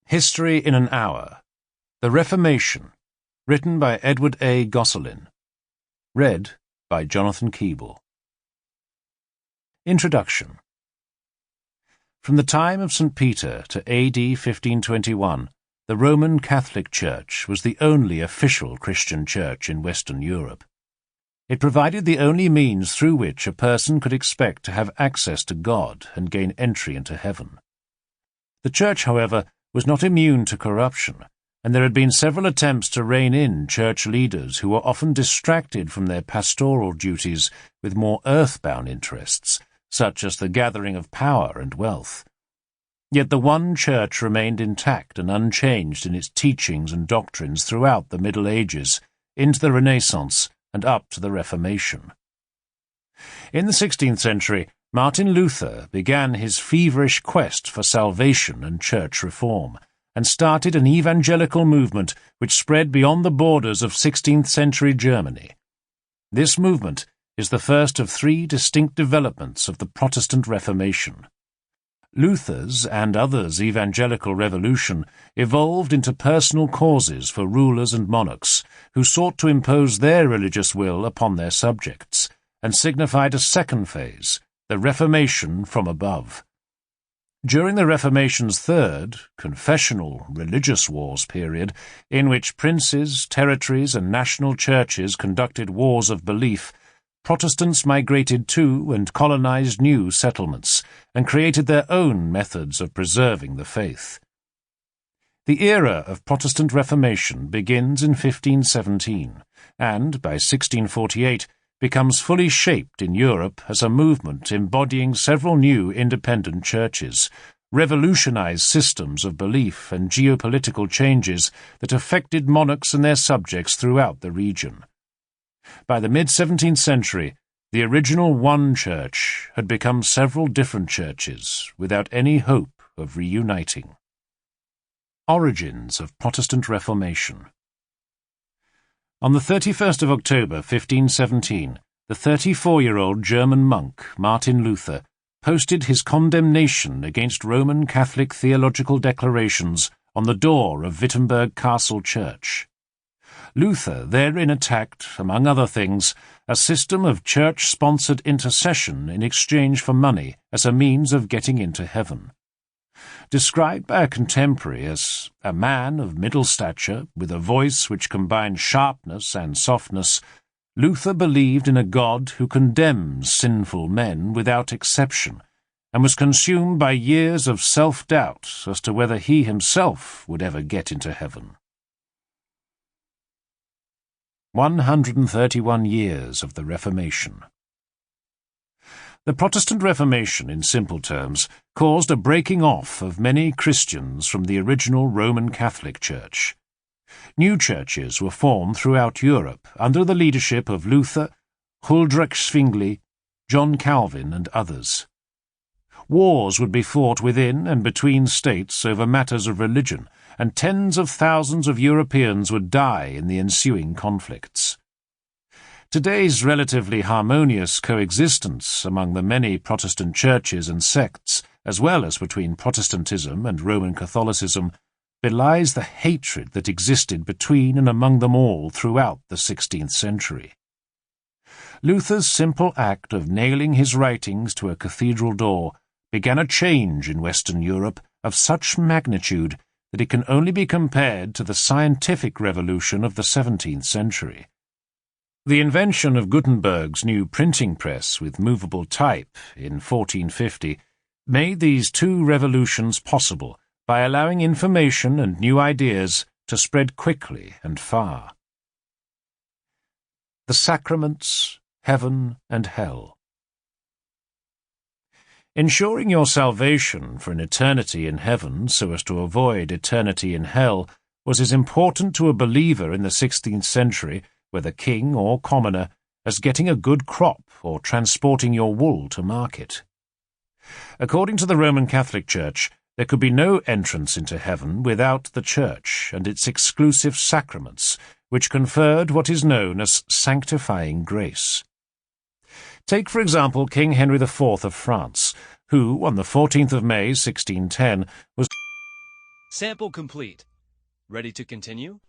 History in an Hour. The Reformation. Written by Edward A. Gosselin. Read by Jonathan Keeble. Introduction. From the time of St. Peter to A.D. 1521, the Roman Catholic Church was the only official Christian church in Western Europe. It provided the only means through which a person could expect to have access to God and gain entry into heaven. The Church, however, was not immune to corruption, and there had been several attempts to rein in church leaders who were often distracted from their pastoral duties with more earthbound interests, such as the gathering of power and wealth. Yet the one church remained intact and unchanged in its teachings and doctrines throughout the Middle Ages, into the Renaissance, and up to the Reformation. In the 16th century, Martin Luther began his feverish quest for salvation and church reform, and started an evangelical movement which spread beyond the borders of 16th century Germany. This movement is the first of three distinct developments of the Protestant Reformation. Luther's and others' evangelical revolution evolved into personal causes for rulers and monarchs who sought to impose their religious will upon their subjects, and signified a second phase, the Reformation from above. During the Reformation's third, confessional, religious wars period, in which princes, territories, and national churches conducted wars of belief, Protestants migrated to and colonized new settlements, and created their own methods of preserving the faith. The era of Protestant Reformation begins in 1517, and, by 1648, becomes fully shaped in Europe as a movement embodying several new independent churches, revolutionized systems of belief and geopolitical changes that affected monarchs and their subjects throughout the region. By the mid-17th century, the original one church had become several different churches without any hope of reuniting. Origins of Protestant Reformation. On the 31st of October 1517, the 34-year-old German monk Martin Luther posted his condemnation against Roman Catholic theological declarations on the door of Wittenberg Castle Church. Luther therein attacked, among other things, a system of church-sponsored intercession in exchange for money as a means of getting into heaven. Described by a contemporary as a man of middle stature, with a voice which combined sharpness and softness, Luther believed in a God who condemns sinful men without exception, and was consumed by years of self-doubt as to whether he himself would ever get into heaven. 131 years of the Reformation. The Protestant Reformation, in simple terms, caused a breaking off of many Christians from the original Roman Catholic Church. New churches were formed throughout Europe under the leadership of Luther, Huldrych Zwingli, John Calvin, and others. Wars would be fought within and between states over matters of religion, and tens of thousands of Europeans would die in the ensuing conflicts. Today's relatively harmonious coexistence among the many Protestant churches and sects, as well as between Protestantism and Roman Catholicism, belies the hatred that existed between and among them all throughout the 16th century. Luther's simple act of nailing his writings to a cathedral door began a change in Western Europe of such magnitude that it can only be compared to the scientific revolution of the 17th century. The invention of Gutenberg's new printing press with movable type in 1450 made these two revolutions possible by allowing information and new ideas to spread quickly and far. The Sacraments, Heaven and Hell. Ensuring your salvation for an eternity in heaven so as to avoid eternity in hell was as important to a believer in the 16th century, whether king or commoner, as getting a good crop or transporting your wool to market. According to the Roman Catholic Church, there could be no entrance into heaven without the Church and its exclusive sacraments, which conferred what is known as sanctifying grace. Take, for example, King Henry IV of France, who, on the 14th of May, 1610, was Sample complete. Ready to continue?